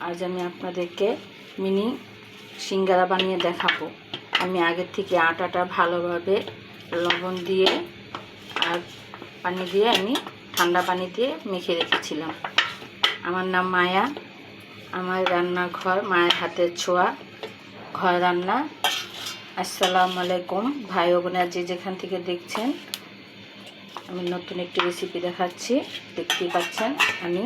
আজ আমি আপনাদেরকে মিনি সিঙ্গারা বানিয়ে দেখাবো। আমি আগের থেকে আটাটা ভালোভাবে লবণ দিয়ে আর পানি দিয়ে আমি ঠান্ডা পানি দিয়ে মেখে রেখেছিলাম। আমার নাম মায়া, আমার রান্নাঘর মায়ের হাতের ছোঁয়া, ঘর রান্না। আসসালামু আলাইকুম ভাই ও বোনেরা, যে যেখান থেকে দেখছেন। আমি নতুন একটি রেসিপি দেখাচ্ছি। দেখতেই পাচ্ছেন আমি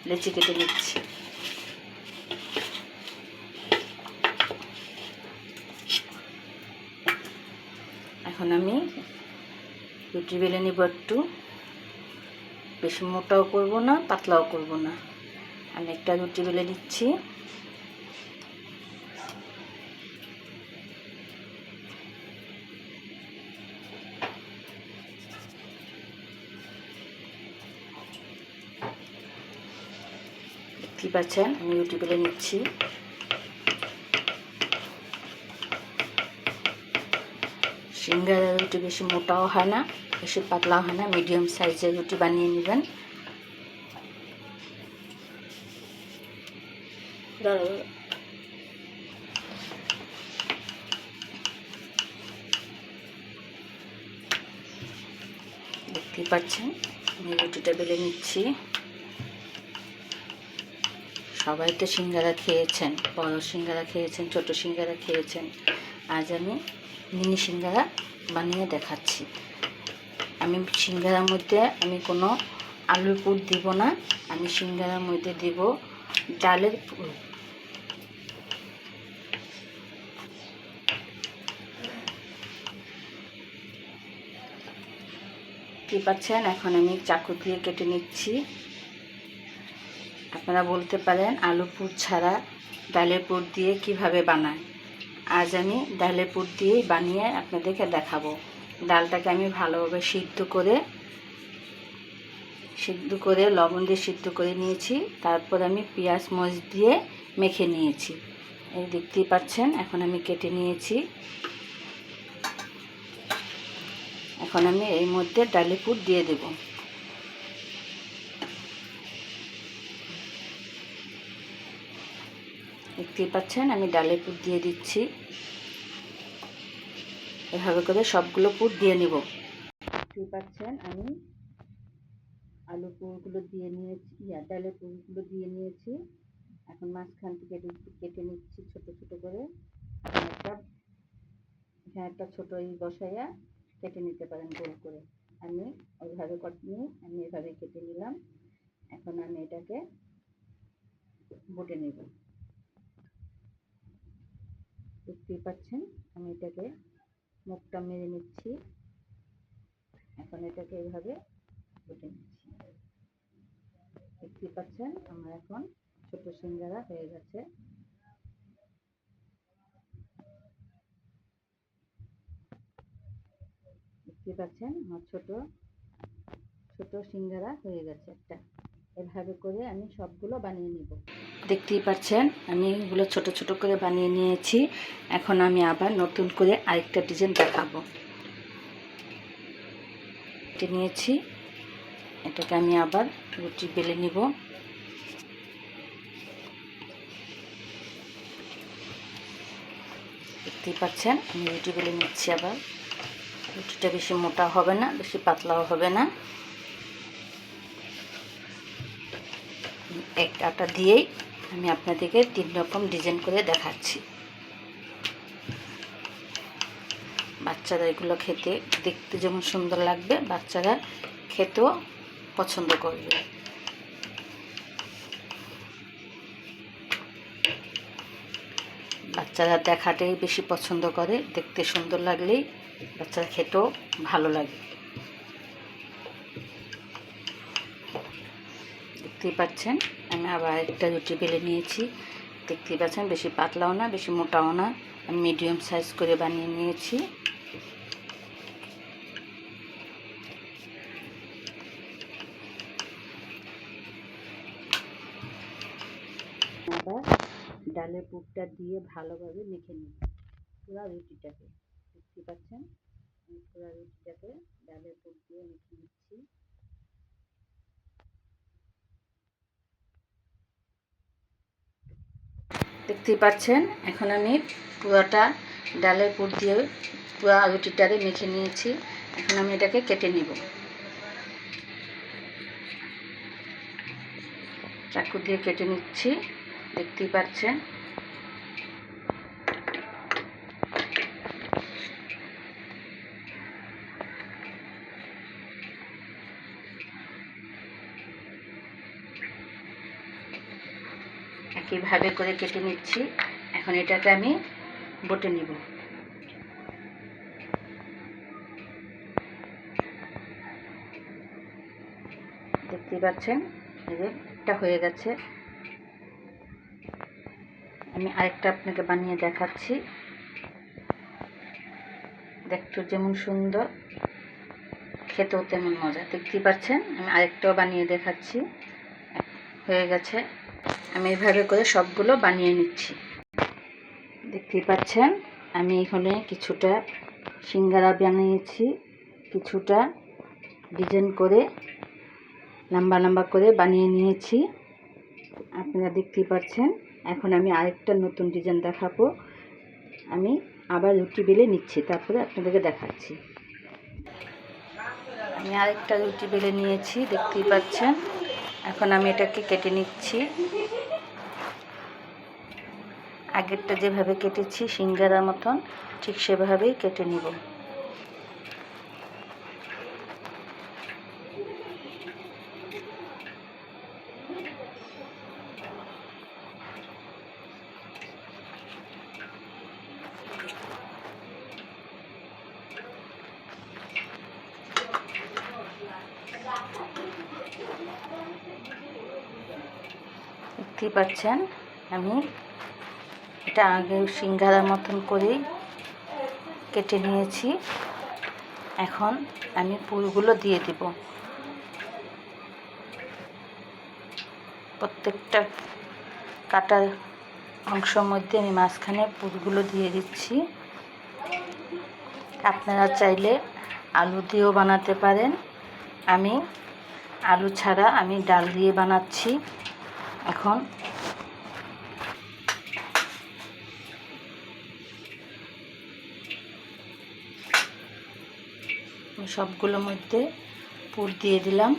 লেচি কেটে নিচ্ছি। এখন আমি রুটি বেলে নিব। একটু বেশি মোটাও করব না, পাতলাও করব না। আমি একটা রুটি বেলে নিচ্ছি। দেখতেই পাচ্ছেন আমি রুটি বেলে নিচ্ছি। সিঙ্গারা রুটি বেশি মোটাও হয় না, বেশি পাতলাও হয় না, মিডিয়াম সাইজের রুটি বানিয়ে নেবেন। দেখতেই পাচ্ছেন আমি রুটিটা বেলে নিচ্ছি। সবাই তো সিঙ্গারা খেয়েছেন, বড় সিঙ্গারা খেয়েছেন, ছোট সিঙ্গারা খেয়েছেন। আজ আমি মিনি সিঙ্গারা বানিয়ে দেখাচ্ছি। আমি সিঙ্গারার মধ্যে আমি কোনো আলুর পুর দিব না, আমি সিঙ্গারার মধ্যে দিব ডালের পুর। কি পাচ্ছেন, এখন আমি চাকু দিয়ে কেটে নিচ্ছি। আপনারা বলতে পারেন আলু পুর ছাড়া ডালের পুর দিয়ে কিভাবে বানায়। আজ আমি ডালের পুর দিয়েই বানিয়ে আপনাদেরকে দেখাবো। ডালটাকে আমি ভালোভাবে সিদ্ধ করে লবণ দিয়ে সিদ্ধ করে নিয়েছি। তারপর আমি পেঁয়াজ মরিচ দিয়ে মেখে নিয়েছি। এই দেখতেই পাচ্ছেন এখন আমি কেটে নিয়েছি। এখন আমি এর মধ্যে ডালের পুর দিয়ে দেব। দেখতেই পাচ্ছেন আমি ডালের পুর দিয়ে দিচ্ছি। এভাবে করে সবগুলো পুর দিয়ে নেব। দেখতেই পাচ্ছেন আমি আলু পুরগুলো দিয়ে নিয়েছি, ডালের পুরগুলো দিয়ে নিয়েছি। এখন মাঝখান থেকে কেটে নিচ্ছি ছোট ছোট করে। একটা ছোট বসাইয়া কেটে নিতে পারেন গোল করে। আমি ওইভাবে আমি এভাবে কেটে নিলাম। এখন আমি এটাকে বটে নেব। দেখতেই পাচ্ছেন আমি এটাকে মুখটা মেরে নিচ্ছি। এখন এটাকে এইভাবে বটে নিচ্ছি। দেখতেই পাচ্ছেন আমার এখন ছোট সিঙ্গারা হয়ে গেছে। দেখতে পাচ্ছেন আমার ছোট ছোট সিঙ্গারা হয়ে গেছে একটা। এভাবে করে আমি সবগুলো বানিয়ে নিব। দেখতেই পাচ্ছেন আমি এগুলো ছোট ছোট করে বানিয়ে নিয়েছি। এখন আমি আবার নতুন করে আরেকটা ডিজাইন দেখাবো। এটা নিয়েছি, এটাকে আমি আবার রুটি বেলে নিব। দেখতেই পাচ্ছেন আমি রুটি বেলে নিচ্ছি। আবার রুটিটা বেশি মোটা হবে না, বেশি পাতলাও হবে না। এক আটা দিয়েই আমি আপনাদেরকে 3 রকম ডিজাইন করে দেখাচ্ছি। বাচ্চারা এগুলো খেতে দেখতে যেমন সুন্দর লাগবে, বাচ্চারা খেতেও পছন্দ করবে। বাচ্চারা দেখাটাই বেশি পছন্দ করে, দেখতে সুন্দর লাগলেই বাচ্চারা খেতেও ভালো লাগে। দেখতেই পাচ্ছেন আমি আবার একটা রুটি বেলে নিয়েছি। দেখতেই পাচ্ছেন বেশি পাতলাও না, বেশি মোটাও না, আমি মিডিয়াম সাইজ করে বানিয়ে নিয়েছি। আবার ডালের পুরটা দিয়ে ভালোভাবে মেখে নিই পুরো রুটিটাকে। দেখতে পাচ্ছেন আমি পুরো রুটিটাকে ডালের পুর দিয়ে মেখে নিচ্ছি। দেখতেই পাচ্ছেন এখন আমি পুরোটা ডালের পুর দিয়ে পুরো রুটিটারে মেখে নিয়েছি। এখন আমি এটাকে কেটে নিব। চাকু দিয়ে কেটে নিচ্ছি, দেখতেই পাচ্ছেন। একইভাবে করে কেটে নিচ্ছি। এখন এটাকে আমি বটে নিব। দেখতেই পাচ্ছেন এটা হয়ে গেছে। আমি আরেকটা আপনাকে বানিয়ে দেখাচ্ছি। দেখতে যেমন সুন্দর, খেতেও তেমন মজা। দেখতেই পাচ্ছেন আমি আরেকটাও বানিয়ে দেখাচ্ছি। হয়ে গেছে। আমি এইভাবে করে সবগুলো বানিয়ে নিচ্ছি। দেখতেই পাচ্ছেন আমি এখানে কিছুটা সিঙ্গারা বানিয়েছি, কিছুটা ডিজাইন করে লম্বা লম্বা করে বানিয়ে নিয়েছি। আপনারা দেখতেই পাচ্ছেন। এখন আমি আরেকটা নতুন ডিজাইন দেখাবো। আমি আবার রুটি বেলে নিচ্ছি, তারপরে আপনাদেরকে দেখাচ্ছি। আমি আরেকটা রুটি বেলে নিয়েছি, দেখতেই পাচ্ছেন। এখন আমি এটাকে কেটে নিচ্ছি। আগেরটা যেভাবে কেটেছি সিঙ্গারার মতন, ঠিক সেভাবেই কেটে নিব। দেখতেই পাচ্ছেন আমি এটা আগে সিঙ্গারার মতন করেই কেটে নিয়েছি। এখন আমি পুরগুলো দিয়ে দিব। প্রত্যেকটা কাটার অংশের মধ্যে আমি মাঝখানে পুরগুলো দিয়ে দিচ্ছি। আপনারা চাইলে আলু দিয়েও বানাতে পারেন। আমি আলু ছাড়া আমি ডাল দিয়ে বানাচ্ছি। এখন আমি সবগুলোর মধ্যে পুর দিয়ে দিলাম।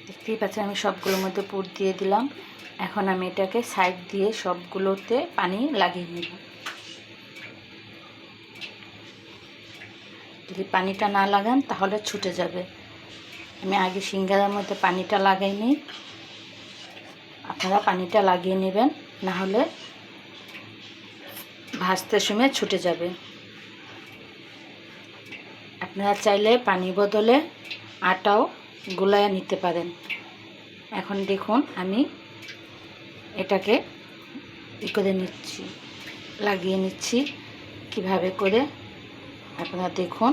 দেখতেই পাচ্ছেন আমি সবগুলোর মধ্যে পুর দিয়ে দিলাম। এখন আমি এটাকে সাইড দিয়ে সবগুলোতে পানি লাগিয়ে নেব। যদি পানিটা না লাগান তাহলে ছুটে যাবে। আমি আগে সিঙ্গারার মধ্যে পানিটা লাগাইনি, আপনারা পানিটা লাগিয়ে নেবেন, না হলে ভাজতে সময় ছুটে যাবে। আপনারা চাইলে পানি বদলে আটাও গুলায় নিতে পারেন। এখন দেখুন আমি এটাকে করে নিচ্ছি, লাগিয়ে নিচ্ছি কিভাবে করে। আপনারা দেখুন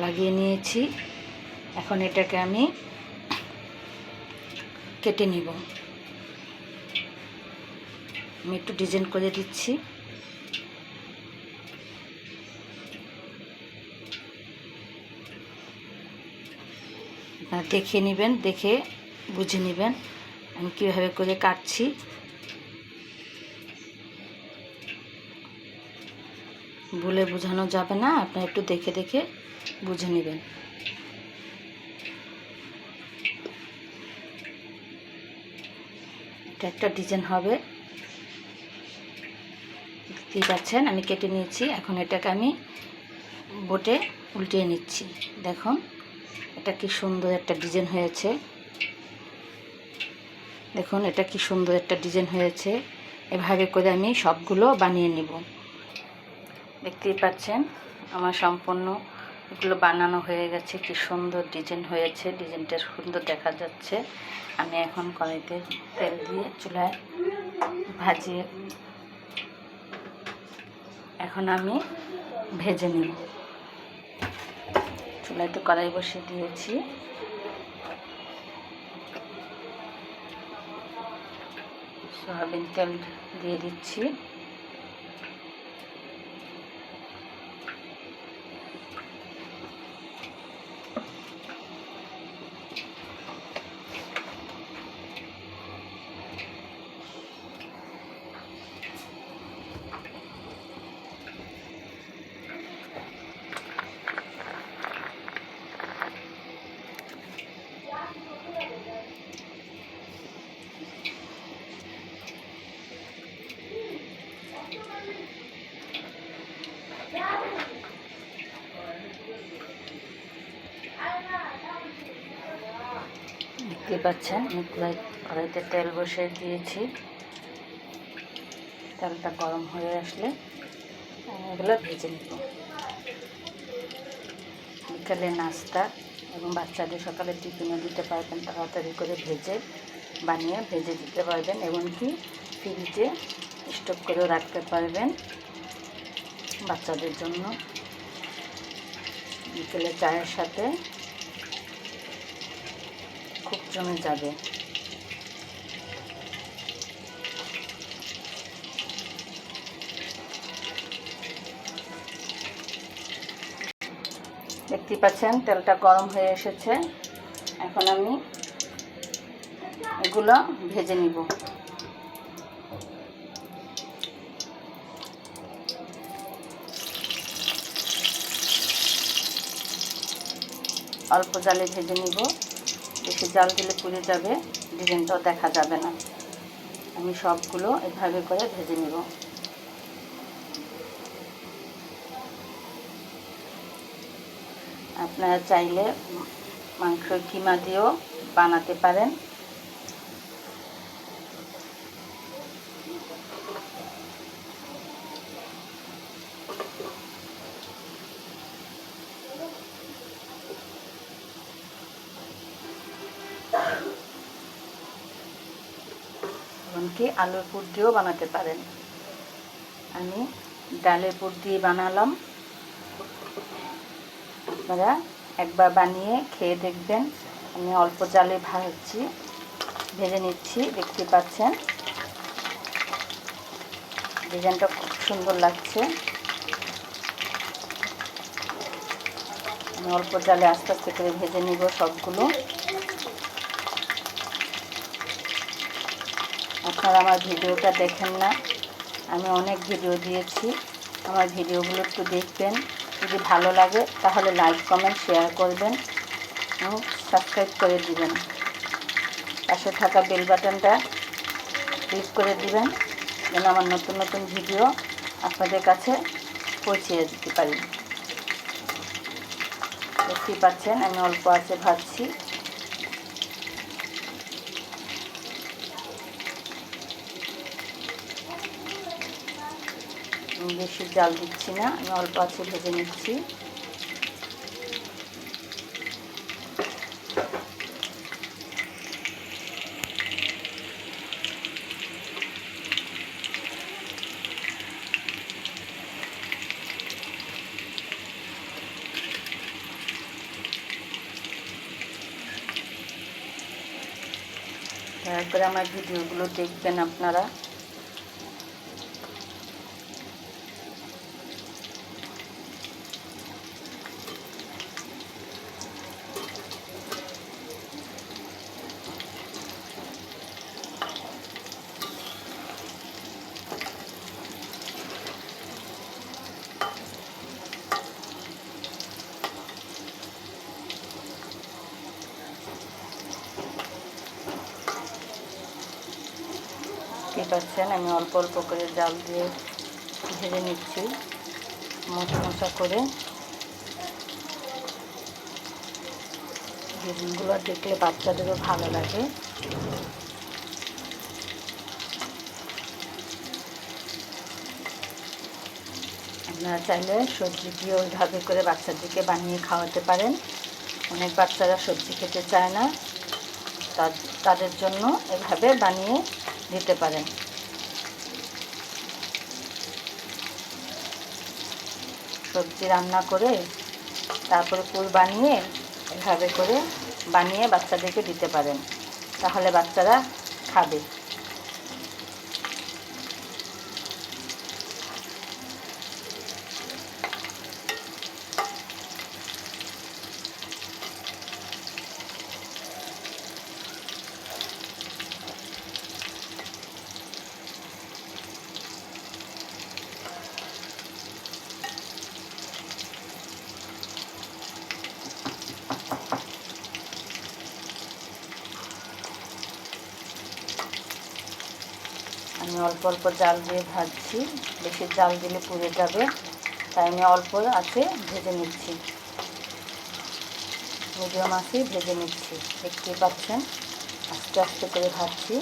লাগিয়ে নিয়েছি। এখন এটাকে আমি কেটে নিব। আমি একটু ডিজাইন করে দিচ্ছি। আপনারা দেখে নেবেন, দেখে বুঝে নেবেন আমি কীভাবে করে কাটছি। বলে বোঝানো যাবে না, আপনারা একটু দেখে দেখে বুঝে নেবেন। এটা একটা ডিজাইন হবে। দেখতেই পাচ্ছেন আমি কেটে নিয়েছি। এখন এটাকে আমি বোটে উল্টিয়ে নিচ্ছি। দেখুন এটা কি সুন্দর একটা ডিজাইন হয়েছে। দেখুন এটা কি সুন্দর একটা ডিজাইন হয়েছে। এভাবে করে আমি সবগুলো বানিয়ে নেব। দেখতেই পাচ্ছেন আমার সম্পূর্ণ এগুলো বানানো হয়ে গেছে। কি সুন্দর ডিজাইন হয়েছে, ডিজাইনটা সুন্দর দেখা যাচ্ছে। আমি এখন কড়াইতে তেল দিয়ে চুলায় ভাজিয়ে এখন আমি ভেজে নেব। চুলাতে কড়াই বসিয়ে দিয়েছি। সয়াবিন তেল দিয়ে দিচ্ছি। দেখতে পাচ্ছেন আমি কড়াইতে তেল বসিয়ে দিয়েছি। তেলটা গরম হয়ে আসলে এগুলো ভেজে নেব। বিকেলে নাস্তা এবং বাচ্চাদের সকালে টিফিনে দিতে পারবেন, তাড়াতাড়ি করে বানিয়ে ভেজে দিতে পারবেন, এমনকি ফ্রিজে স্টোর করেও রাখতে পারবেন বাচ্চাদের জন্য। বিকেলে চায়ের সাথে খুব জমে যাবে। দেখতে পাচ্ছেন তেলটা গরম হয়ে এসেছে। এখন আমি এগুলো ভেজে নিব। অল্প জালে ভেজে নিব, বেশি জাল দিলে পুড়ে যাবে, ডিজাইনটাও দেখা যাবে না। আমি সবগুলো এভাবে করে ভেজে নিব। আপনারা চাইলে মাংস কিমা দিয়েও বানাতে পারেন। এমনকি আলুর পুর দিয়েও বানাতে পারেন। আমি ডালের পুর দিয়ে বানালাম। আপনারা একবার বানিয়ে খেয়ে দেখবেন। আমি অল্প জালে ভেজে নিচ্ছি। দেখতে পাচ্ছেন ডিজাইনটা খুব সুন্দর লাগছে। আমি অল্প জালে আস্তে আস্তে করে ভেজে নিব সবগুলো। আপনারা আমার ভিডিওটা দেখেন না, আমি অনেক ভিডিও দিয়েছি। আমার ভিডিওগুলো একটু দেখবেন। যদি ভালো লাগে তাহলে লাইক কমেন্ট শেয়ার করবেন এবং সাবস্ক্রাইব করে দিবেন। পাশে থাকা বেল বাটনটা ক্লিক করে দিবেন যেন আমার নতুন নতুন ভিডিও আপনাদের কাছে পৌঁছে দিতে পারি। দেখতেই পাচ্ছেন আমি অল্প আঁচে ভাজছি। বেশি জাল দিচ্ছি না, আমি অল্প আঁচে ভেজে নিচ্ছি। দয়া করে আমার ভিডিওগুলো দেখবেন আপনারা। দেখতে পাচ্ছেন আমি অল্প অল্প করে জাল দিয়ে ভেজে নিচ্ছি মশা করে। ডিজাইনগুলো দেখলে বাচ্চাদেরও ভালো লাগে। আপনারা চাইলে সবজি দিয়ে ওইভাবে করে বাচ্চাদেরকে বানিয়ে খাওয়াতে পারেন। অনেক বাচ্চারা সবজি খেতে চায় না, তাদের জন্য এভাবে বানিয়ে দিতে পারেন। সবজি রান্না করে তারপরে পুর বানিয়ে এভাবে করে বানিয়ে বাচ্চাদেরকে দিতে পারেন, তাহলে বাচ্চারা খাবে। আমি অল্প অল্প জাল দিয়ে ভাজছি, বেশি জাল দিলে পুড়ে যাবে, তাই আমি অল্প আছে ভেজে নিচ্ছি, মিডিয়াম আছে ভেজে নিচ্ছি। দেখতেই পাচ্ছেন আস্তে আস্তে করে ভাজছি।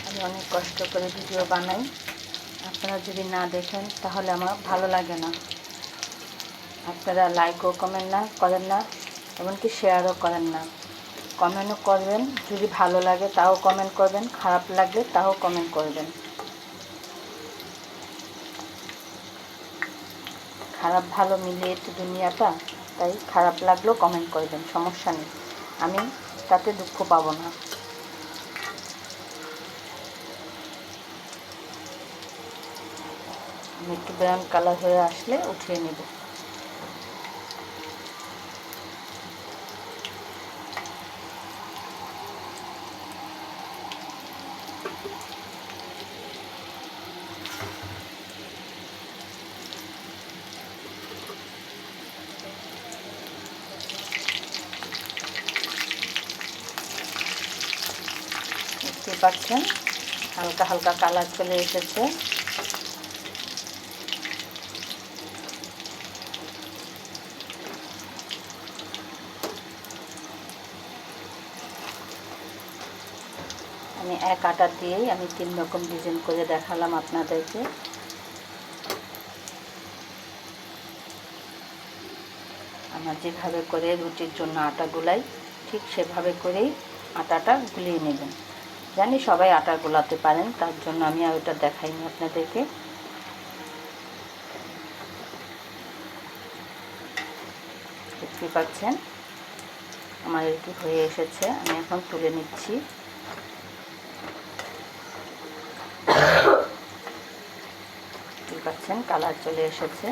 আমি অনেক কষ্ট করে ভিডিও বানাই, আপনারা যদি না দেখেন তাহলে আমার ভালো লাগে না। আপনারা লাইকও কমেন্ট করেন না, এমনকি শেয়ারও করেন না। কমেন্টও করবেন, যদি ভালো লাগে তাও কমেন্ট করবেন, খারাপ লাগলে তাও কমেন্ট করবেন। খারাপ ভালো মিলিয়ে তো দুনিয়াটা, তাই খারাপ লাগলেও কমেন্ট করবেন, সমস্যা নেই, আমি তাতে দুঃখ পাবো না। একটু ব্রাউন কালার হয়ে আসলে উঠিয়ে নেব। দেখতে পাচ্ছেন হালকা হালকা কালার চলে এসেছে। আমি এক আটা দিয়েই আমি 3 রকম ডিজাইন করে দেখালাম আপনাদেরকে। আমরা যেভাবে করে রুটির জন্য আটা গুলাই, ঠিক সেভাবে করেই আটাটা গুলিয়ে নেবেন। জানি সবাই আটা গোলাতে পারেন, তার জন্য আমি আর ওটা দেখাইনি আপনাদেরকে। দেখতে পাচ্ছেন আমার এটি হয়ে এসেছে, আমি এখন তুলে নিচ্ছি। দেখতে পাচ্ছেন কালার চলে এসেছে,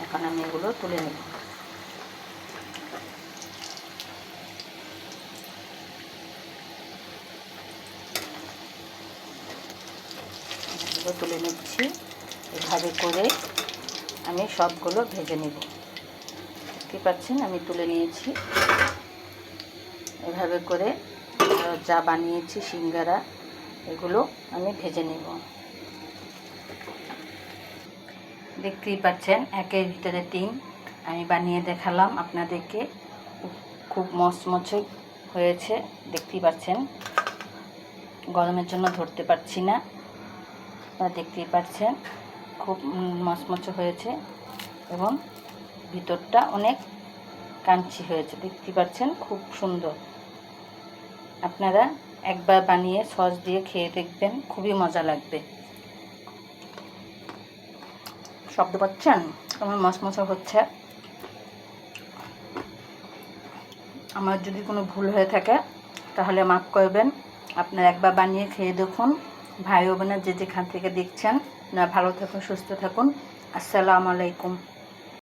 এখন আমি এগুলো তুলে নেব। তুলে নিচ্ছি, এভাবে করে আমি সবগুলো ভেজে নেব। দেখতে পাচ্ছেন আমি তুলে নিয়েছি। এভাবে করে যা বানিয়েছি সিঙ্গারা, এগুলো আমি ভেজে নেব। দেখতেই পাচ্ছেন একের ভিতরে 3 আমি বানিয়ে দেখালাম আপনাদেরকে। খুব মচমচে হয়েছে, দেখতেই পাচ্ছেন। গরমের জন্য ধরতে পারছি না, আপনারা দেখতেই পাচ্ছেন খুব মচমচে হয়েছে এবং ভিতরটা অনেক কাঞ্চি হয়েছে। দেখতে পাচ্ছেন খুব সুন্দর। আপনারা একবার বানিয়ে সস দিয়ে খেয়ে দেখবেন, খুবই মজা লাগবে। শব্দ পাচ্ছেন কেমন মচমচে হচ্ছে? আমার যদি কোনো ভুল হয়ে থাকে তাহলে মাফ করবেন। আপনারা একবার বানিয়ে খেয়ে দেখুন। ভাই ও বোনেরা যে যেখান থেকে দেখছেন, না ভালো থাকুন, সুস্থ থাকুন। আসসালামু আলাইকুম।